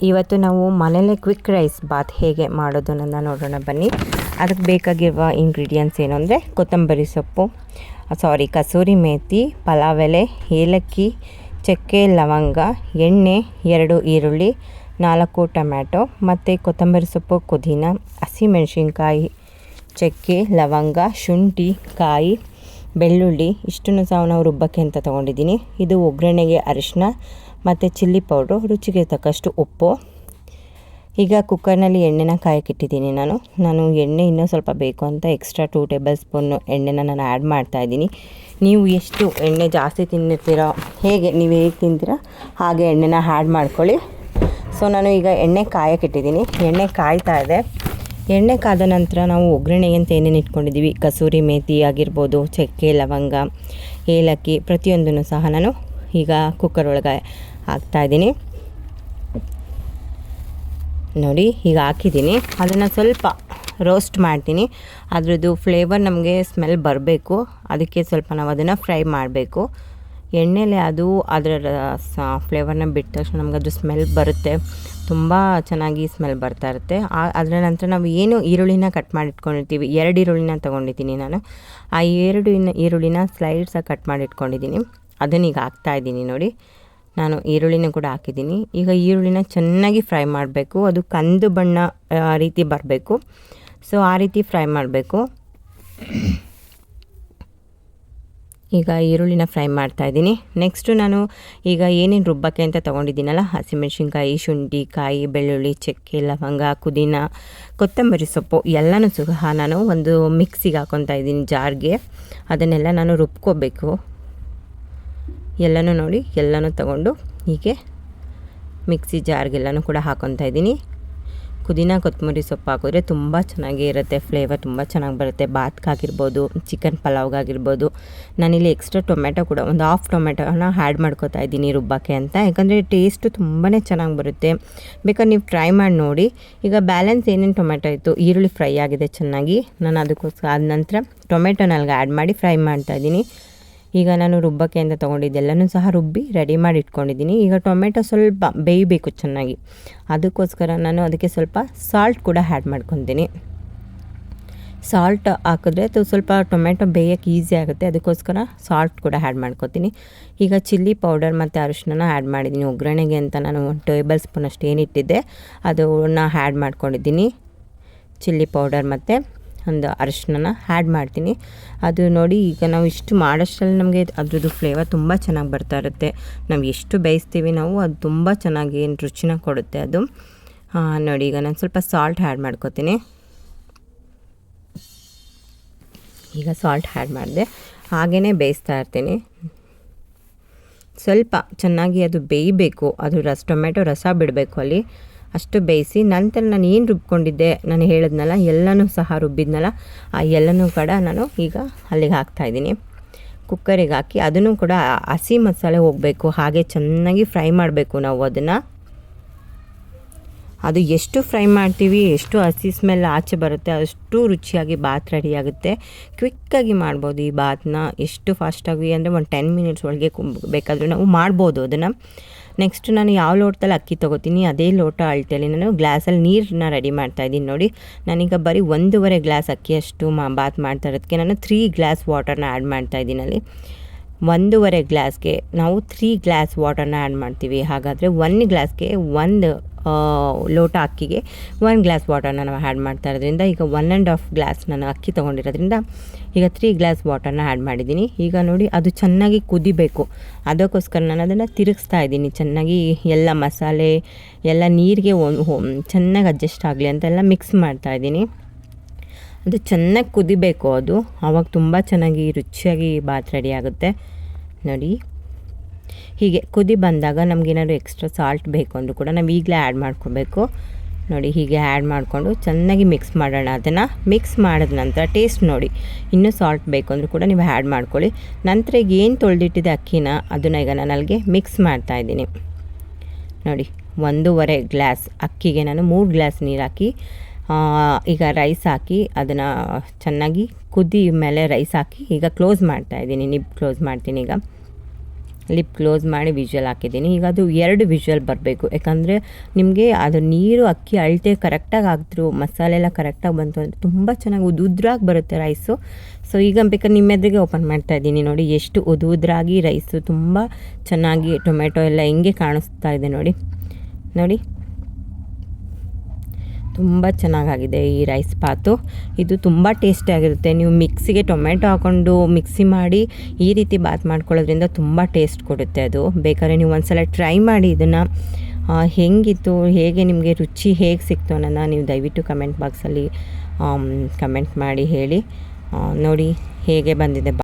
ಇವತ್ತು ನಾವು ಮನೇಲೇ ಕ್ವಿಕ್ ರೈಸ್ ಬಾತ್ ಹೇಗೆ ಮಾಡೋದು ನನ್ನ ನೋಡೋಣ ಬನ್ನಿ. ಅದಕ್ಕೆ ಬೇಕಾಗಿರುವ ಇಂಗ್ರೀಡಿಯೆಂಟ್ಸ್ ಏನು ಅಂದರೆ ಕೊತ್ತಂಬರಿ ಸೊಪ್ಪು, ಕಸೂರಿ ಮೇಥಿ, ಪಲಾವ್ ಎಲೆ, ಏಲಕ್ಕಿ, ಚಕ್ಕೆ, ಲವಂಗ, ಎಣ್ಣೆ, 2 ಈರುಳ್ಳಿ, 4 ಟೊಮ್ಯಾಟೊ ಮತ್ತು ಕೊತ್ತಂಬರಿ ಸೊಪ್ಪು, ಪುದೀನ, ಹಸಿಮೆಣಸಿನ್ಕಾಯಿ, ಚಕ್ಕೆ, ಲವಂಗ, ಶುಂಠಿ, ಕಾಯಿ, ಬೆಳ್ಳುಳ್ಳಿ ಇಷ್ಟನ್ನು ಸಹ ನಾವು ರುಬ್ಬಕ್ಕೆ ಅಂತ ತೊಗೊಂಡಿದ್ದೀನಿ. ಇದು ಒಗ್ಗರಣೆಗೆ ಅರಿಶಿನ ಮತ್ತು ಚಿಲ್ಲಿ ಪೌಡ್ರು, ರುಚಿಗೆ ತಕ್ಕಷ್ಟು ಉಪ್ಪು. ಈಗ ಕುಕ್ಕರ್ನಲ್ಲಿ ಎಣ್ಣೆನ ಕಾಯಕ್ಕಿಟ್ಟಿದ್ದೀನಿ. ನಾನು ಎಣ್ಣೆ ಇನ್ನೂ ಸ್ವಲ್ಪ ಬೇಕು ಅಂತ ಎಕ್ಸ್ಟ್ರಾ 2 ಟೇಬಲ್ ಸ್ಪೂನು ಎಣ್ಣೆನ ನಾನು ಆ್ಯಡ್ ಮಾಡ್ತಾಯಿದ್ದೀನಿ. ನೀವು ಎಷ್ಟು ಎಣ್ಣೆ ಜಾಸ್ತಿ ತಿಂದಿರ್ತೀರೋ, ನೀವು ಹೇಗೆ ತಿಂತೀರೋ ಹಾಗೆ ಎಣ್ಣೆನ ಆ್ಯಡ್ ಮಾಡ್ಕೊಳ್ಳಿ. ಸೊ ನಾನು ಈಗ ಎಣ್ಣೆ ಕಾಯಕ್ಕಿಟ್ಟಿದ್ದೀನಿ. ಎಣ್ಣೆ ಕಾಯ್ತಾ ಇದೆ. ಎಣ್ಣೆ ಕಾದ ನಂತರ ನಾವು ಒಗ್ಗರಣೆಗೆ ಅಂತ ಏನೇನು ಇಟ್ಕೊಂಡಿದ್ದೀವಿ, ಕಸೂರಿ ಮೇಥಿ ಆಗಿರ್ಬೋದು, ಚಕ್ಕೆ, ಲವಂಗ, ಏಲಕ್ಕಿ ಪ್ರತಿಯೊಂದನ್ನು ಸಹ ನಾನು ಈಗ ಕುಕ್ಕರ್ ಒಳಗೆ ಹಾಕ್ತಾಯಿದ್ದೀನಿ. ನೋಡಿ ಈಗ ಹಾಕಿದ್ದೀನಿ. ಅದನ್ನು ಸ್ವಲ್ಪ ರೋಸ್ಟ್ ಮಾಡ್ತೀನಿ. ಅದರದ್ದು ಫ್ಲೇವರ್ ನಮಗೆ ಸ್ಮೆಲ್ ಬರಬೇಕು. ಅದಕ್ಕೆ ಸ್ವಲ್ಪ ನಾವು ಅದನ್ನು ಫ್ರೈ ಮಾಡಬೇಕು. ಎಣ್ಣೆಲೆ ಅದು ಅದರ ಫ್ಲೇವರ್ನ ಬಿಟ್ಟ ತಕ್ಷಣ ನಮ್ಗೆ ಅದು ಸ್ಮೆಲ್ ಬರುತ್ತೆ. ತುಂಬ ಚೆನ್ನಾಗಿ ಸ್ಮೆಲ್ ಬರ್ತಾ ಇರುತ್ತೆ. ಅದರ ನಂತರ ನಾವು ಏನು ಈರುಳ್ಳಿನ ಕಟ್ ಮಾಡಿ ಇಟ್ಕೊಂಡಿರ್ತೀವಿ, 2 ಈರುಳ್ಳಿನ ತೊಗೊಂಡಿದ್ದೀನಿ ನಾನು. ಆ 2 ಈರುಳ್ಳಿನ ಸ್ಲೈಡ್ಸಾಗಿ ಕಟ್ ಮಾಡಿ ಇಟ್ಕೊಂಡಿದ್ದೀನಿ. ಅದನ್ನು ಈಗ ಹಾಕ್ತಾಯಿದ್ದೀನಿ. ನೋಡಿ ನಾನು ಈರುಳ್ಳಿನ ಕೂಡ ಹಾಕಿದ್ದೀನಿ. ಈಗ ಈರುಳ್ಳಿನ ಚೆನ್ನಾಗಿ ಫ್ರೈ ಮಾಡಬೇಕು. ಅದು ಕಂದು ಬಣ್ಣ ರೀತಿ ಬರಬೇಕು. ಸೊ ಆ ರೀತಿ ಫ್ರೈ ಮಾಡಬೇಕು. ಈಗ ಈರುಳ್ಳಿನ ಫ್ರೈ ಮಾಡ್ತಾಯಿದ್ದೀನಿ. ನೆಕ್ಸ್ಟು ನಾನು ಈಗ ಏನೇನು ರುಬ್ಬಕ್ಕೆ ಅಂತ ತೊಗೊಂಡಿದ್ದೀನಲ್ಲ, ಹಸಿಮೆಣಸಿನ್ಕಾಯಿ, ಶುಂಠಿ, ಕಾಯಿ, ಬೆಳ್ಳುಳ್ಳಿ, ಚಕ್ಕೆ, ಲವಂಗ, ಪುದೀನ, ಕೊತ್ತಂಬರಿ ಸೊಪ್ಪು ಎಲ್ಲನೂ ಸಹ ನಾನು ಒಂದು ಮಿಕ್ಸಿಗೆ ಹಾಕ್ಕೊತಾ ಇದ್ದೀನಿ, ಜಾರ್ಗೆ. ಅದನ್ನೆಲ್ಲ ನಾನು ರುಬ್ಕೋಬೇಕು. ಎಲ್ಲನೂ ನೋಡಿ, ಎಲ್ಲನೂ ತಗೊಂಡು ಹೀಗೆ ಮಿಕ್ಸಿ ಜಾರ್ಗೆಲ್ಲನೂ ಕೂಡ ಹಾಕ್ಕೊತಾ ಇದ್ದೀನಿ. ಪುದೀನ ಕೊತ್ತಂಬರಿ ಸೊಪ್ಪು ಹಾಕಿದ್ರೆ ತುಂಬ ಚೆನ್ನಾಗಿ ಇರುತ್ತೆ. ಫ್ಲೇವರ್ ತುಂಬ ಚೆನ್ನಾಗಿ ಬರುತ್ತೆ. ಬಾತ್ಗಾಗಿರ್ಬೋದು, ಚಿಕನ್ ಪಲಾವ್ಗಾಗಿರ್ಬೋದು. ನಾನಿಲ್ಲಿ ಎಕ್ಸ್ಟ್ರಾ ಟೊಮೆಟೊ ಕೂಡ ಒಂದು 1/2 ಟೊಮೆಟೊನ ಆ್ಯಡ್ ಮಾಡ್ಕೊತಾ ಇದ್ದೀನಿ ರುಬ್ಬಕ್ಕೆ ಅಂತ. ಯಾಕಂದರೆ ಟೇಸ್ಟು ತುಂಬಾ ಚೆನ್ನಾಗಿ ಬರುತ್ತೆ. ಬೇಕಾದ್ರೆ ನೀವು ಟ್ರೈ ಮಾಡಿ ನೋಡಿ. ಈಗ ಬ್ಯಾಲೆನ್ಸ್ ಏನೇನು ಟೊಮೆಟೊ ಇತ್ತು, ಈರುಳ್ಳಿ ಫ್ರೈ ಆಗಿದೆ ಚೆನ್ನಾಗಿ. ನಾನು ಅದಕ್ಕೋಸ್ಕರ ಆದ ನಂತರ ಟೊಮೆಟೊನ ಅಲ್ಲಿಗೆ ಆ್ಯಡ್ ಮಾಡಿ ಫ್ರೈ ಮಾಡ್ತಾಯಿದ್ದೀನಿ. ಈಗ ನಾನು ರುಬ್ಬಕ್ಕೆ ಅಂತ ತೊಗೊಂಡಿದ್ದೆಲ್ಲನೂ ಸಹ ರುಬ್ಬಿ ರೆಡಿ ಮಾಡಿ ಇಟ್ಕೊಂಡಿದ್ದೀನಿ. ಈಗ ಟೊಮೆಟೊ ಸ್ವಲ್ಪ ಬೇಯಬೇಕು ಚೆನ್ನಾಗಿ. ಅದಕ್ಕೋಸ್ಕರ ನಾನು ಅದಕ್ಕೆ ಸ್ವಲ್ಪ ಸಾಲ್ಟ್ ಕೂಡ ಆ್ಯಡ್ ಮಾಡ್ಕೊತೀನಿ. ಸಾಲ್ಟ್ ಹಾಕಿದ್ರೆ ಅದು ಸ್ವಲ್ಪ ಟೊಮೆಟೊ ಬೇಯೋಕ್ಕೆ ಈಸಿ ಆಗುತ್ತೆ. ಅದಕ್ಕೋಸ್ಕರ ಸಾಲ್ಟ್ ಕೂಡ ಆ್ಯಡ್ ಮಾಡ್ಕೊತೀನಿ. ಈಗ ಚಿಲ್ಲಿ ಪೌಡರ್ ಮತ್ತು ಅರಿಶಿನ ಆ್ಯಡ್ ಮಾಡಿದ್ದೀನಿ. ಒಗ್ಗರಣೆಗೆ ಅಂತ ನಾನು 1 ಟೇಬಲ್ ಸ್ಪೂನ್ ಅಷ್ಟು ಏನಿಟ್ಟಿದ್ದೆ ಅದನ್ನು ಆ್ಯಡ್ ಮಾಡ್ಕೊಂಡಿದ್ದೀನಿ. ಚಿಲ್ಲಿ ಪೌಡರ್ ಮತ್ತು ಒಂದು ಅರಿಶಿನ ಆ್ಯಡ್ ಮಾಡ್ತೀನಿ. ಅದು ನೋಡಿ, ಈಗ ನಾವು ಇಷ್ಟು ಮಾಡೋಷ್ಟರಲ್ಲಿ ನಮಗೆ ಅದ್ರದ್ದು ಫ್ಲೇವರ್ ತುಂಬ ಚೆನ್ನಾಗಿ ಬರ್ತಾ ಇರುತ್ತೆ. ನಾವು ಎಷ್ಟು ಬೇಯಿಸ್ತೀವಿ ನಾವು, ಅದು ತುಂಬ ಚೆನ್ನಾಗಿ ಏನು ರುಚಿನ ಕೊಡುತ್ತೆ ಅದು. ನೋಡಿ ಈಗ ನಾನು ಸ್ವಲ್ಪ ಸಾಲ್ಟ್ ಆ್ಯಡ್ ಮಾಡ್ಕೊತೀನಿ. ಈಗ ಸಾಲ್ಟ್ ಆ್ಯಡ್ ಮಾಡಿದೆ, ಹಾಗೇ ಬೇಯಿಸ್ತಾ ಇರ್ತೀನಿ. ಸ್ವಲ್ಪ ಚೆನ್ನಾಗಿ ಅದು ಬೇಯಬೇಕು. ಅದು ಟೊಮೆಟೊ ರಸ ಬಿಡಬೇಕು ಅಲ್ಲಿ, ಅಷ್ಟು ಬೇಯಿಸಿ ನಂತರ ನಾನು ಏನು ರುಬ್ಕೊಂಡಿದ್ದೆ, ನಾನು ಹೇಳಿದ್ನಲ್ಲ ಎಲ್ಲನೂ ಸಹ ರುಬ್ಬಿದ್ನಲ್ಲ, ಆ ಎಲ್ಲನೂ ಕೂಡ ನಾನು ಈಗ ಅಲ್ಲಿಗೆ ಹಾಕ್ತಾಯಿದ್ದೀನಿ. ಕುಕ್ಕರಿಗೆ ಹಾಕಿ ಅದನ್ನು ಕೂಡ ಹಸಿ ಮಸಾಲೆ ಹೋಗಬೇಕು. ಹಾಗೆ ಚೆನ್ನಾಗಿ ಫ್ರೈ ಮಾಡಬೇಕು ನಾವು ಅದನ್ನು. ಅದು ಎಷ್ಟು ಫ್ರೈ ಮಾಡ್ತೀವಿ, ಎಷ್ಟು ಹಸಿ ಸ್ಮೆಲ್ ಆಚೆ ಬರುತ್ತೆ, ಅಷ್ಟು ರುಚಿಯಾಗಿ ಬಾತ್ ರೆಡಿ ಆಗುತ್ತೆ. ಕ್ವಿಕ್ಕಾಗಿ ಮಾಡ್ಬೋದು ಈ ಬಾತನ್ನ. ಎಷ್ಟು ಫಾಸ್ಟಾಗಿ ಅಂದರೆ 10 ಮಿನಿಟ್ಸ್ ಒಳಗೆ ಬೇಕಾದರೂ ನಾವು ಮಾಡ್ಬೋದು ಅದನ್ನು. ನೆಕ್ಸ್ಟ್ ನಾನು ಯಾವ ಲೋಟದಲ್ಲಿ ಅಕ್ಕಿ ತೊಗೋತೀನಿ ಅದೇ ಲೋಟ ಅಳತೆಯಲ್ಲಿ ನಾನು ಗ್ಲಾಸಲ್ಲಿ ನೀರನ್ನ ರೆಡಿ ಮಾಡ್ತಾಯಿದ್ದೀನಿ. ನೋಡಿ ನಾನೀಗ ಬರೀ 1.5 ಗ್ಲಾಸ್ ಅಕ್ಕಿಯಷ್ಟು ಬಾತ್ ಮಾಡ್ತಾ ಇರೋದಕ್ಕೆ ನಾನು 3 ಗ್ಲಾಸ್ ವಾಟರ್ನ ಆ್ಯಡ್ ಮಾಡ್ತಾಯಿದ್ದೀನಿ. ಅಲ್ಲಿ 1.5 ಗ್ಲಾಸ್ಗೆ ನಾವು 3 ಗ್ಲಾಸ್ ವಾಟರ್ನ ಆ್ಯಡ್ ಮಾಡ್ತೀವಿ. ಹಾಗಾದರೆ 1 ಗ್ಲಾಸ್ಗೆ 1 ಲೋಟ ಅಕ್ಕಿಗೆ 1 ಗ್ಲಾಸ್ ವಾಟರ್ನ ನಾವು ಆ್ಯಡ್ ಮಾಡ್ತಾ ಇರೋದ್ರಿಂದ ಈಗ 1.5 ಗ್ಲಾಸ್ ನಾನು ಅಕ್ಕಿ ತೊಗೊಂಡಿರೋದ್ರಿಂದ ಈಗ 3 ಗ್ಲಾಸ್ ವಾಟರ್ನ ಆ್ಯಡ್ ಮಾಡಿದ್ದೀನಿ. ಈಗ ನೋಡಿ ಅದು ಚೆನ್ನಾಗಿ ಕುದಿಬೇಕು. ಅದಕ್ಕೋಸ್ಕರ ನಾನು ಅದನ್ನು ತಿರುಗಿಸ್ತಾ ಇದ್ದೀನಿ. ಚೆನ್ನಾಗಿ ಎಲ್ಲ ಮಸಾಲೆ ಎಲ್ಲ ನೀರಿಗೆ ಚೆನ್ನಾಗಿ ಅಡ್ಜಸ್ಟ್ ಆಗಲಿ ಅಂತೆಲ್ಲ ಮಿಕ್ಸ್ ಮಾಡ್ತಾಯಿದ್ದೀನಿ. ಅದು ಚೆನ್ನಾಗಿ ಕುದಿಬೇಕು. ಅದು ಆವಾಗ ತುಂಬ ಚೆನ್ನಾಗಿ ರುಚಿಯಾಗಿ ಬಾತ್ ರೆಡಿ ಆಗುತ್ತೆ. ನೋಡಿ ಹೀಗೆ ಕುದಿ ಬಂದಾಗ ನಮಗೇನಾದ್ರು ಎಕ್ಸ್ಟ್ರಾ ಸಾಲ್ಟ್ ಬೇಕು ಅಂದರೂ ಕೂಡ ನಾವು ಈಗಲೇ ಆ್ಯಡ್ ಮಾಡ್ಕೋಬೇಕು. ನೋಡಿ ಹೀಗೆ ಆ್ಯಡ್ ಮಾಡಿಕೊಂಡು ಚೆನ್ನಾಗಿ ಮಿಕ್ಸ್ ಮಾಡೋಣ. ಅದನ್ನು ಮಿಕ್ಸ್ ಮಾಡಿದ ನಂತರ ಟೇಸ್ಟ್ ನೋಡಿ, ಇನ್ನೂ ಸಾಲ್ಟ್ ಬೇಕು ಅಂದರೂ ಕೂಡ ನೀವು ಆ್ಯಡ್ ಮಾಡ್ಕೊಳ್ಳಿ. ನಂತರ ಈಗ ಏನು ತೊಳೆದಿಟ್ಟಿದೆ ಅಕ್ಕಿನ ಅದನ್ನು ಈಗ ನಾನು ಅಲ್ಲಿಗೆ ಮಿಕ್ಸ್ ಮಾಡ್ತಾಯಿದ್ದೀನಿ. ನೋಡಿ 1.5 ಗ್ಲಾಸ್ ಅಕ್ಕಿಗೆ ನಾನು 3 ಗ್ಲಾಸ್ ನೀರು ಹಾಕಿ ಈಗ ರೈಸ್ ಹಾಕಿ ಅದನ್ನು ಚೆನ್ನಾಗಿ ಕುದಿ ಮೇಲೆ ರೈಸ್ ಹಾಕಿ ಈಗ ಕ್ಲೋಸ್ ಮಾಡ್ತಾಯಿದ್ದೀನಿ. ಕ್ಲೋಸ್ ಮಾಡ್ತೀನಿ. ಈಗ ಲಿಪ್ ಕ್ಲೋಸ್ ಮಾಡಿ ವಿಷಲ್ ಹಾಕಿದ್ದೀನಿ. ಈಗ ಅದು 2 ವಿಷಲ್ ಬರಬೇಕು, ಯಾಕಂದರೆ ನಿಮಗೆ ಅದು ನೀರು ಅಕ್ಕಿ ಅಳತೆ ಕರೆಕ್ಟಾಗಿ ಹಾಕಿದ್ರು, ಮಸಾಲೆ ಎಲ್ಲ ಕರೆಕ್ಟಾಗಿ ಬಂತು ಅಂದರೆ ತುಂಬ ಚೆನ್ನಾಗಿ ಉದುರಾಗಿ ಬರುತ್ತೆ ರೈಸು. ಸೊ ಈಗ ಬೇಕಾದ್ರೆ ನಿಮ್ಮ ಎದುರಿಗೆ ಓಪನ್ ಮಾಡ್ತಾ ಇದ್ದೀನಿ ನೋಡಿ, ಎಷ್ಟು ಉದುರಾಗಿ ರೈಸು ತುಂಬ ಚೆನ್ನಾಗಿ ಟೊಮೆಟೊ ಎಲ್ಲ ಹೆಂಗೆ ಕಾಣಿಸ್ತಾ ಇದೆ ನೋಡಿ. ತುಂಬ ಚೆನ್ನಾಗಾಗಿದೆ ಈ ರೈಸ್ ಬಾತು. ಇದು ತುಂಬ ಟೇಸ್ಟಿಯಾಗಿರುತ್ತೆ. ನೀವು ಮಿಕ್ಸಿಗೆ ಟೊಮೆಟೊ ಹಾಕ್ಕೊಂಡು ಮಿಕ್ಸಿ ಮಾಡಿ ಈ ರೀತಿ ಬಾತ್ ಮಾಡ್ಕೊಳ್ಳೋದ್ರಿಂದ ತುಂಬ ಟೇಸ್ಟ್ ಕೊಡುತ್ತೆ ಅದು. ಬೇಕಾದ್ರೆ ನೀವು ಒಂದ್ಸಲ ಟ್ರೈ ಮಾಡಿ ಇದನ್ನು. ಹೇಗಿತ್ತು, ಹೇಗೆ ನಿಮಗೆ ರುಚಿ ಹೇಗೆ ಸಿಕ್ತು ಅನ್ನೋದನ್ನ ನೀವು ದಯವಿಟ್ಟು ಕಮೆಂಟ್ ಬಾಕ್ಸಲ್ಲಿ ಕಮೆಂಟ್ ಮಾಡಿ ಹೇಳಿ. ನೋಡಿ ಹೇಗೆ ಬಂದಿದೆ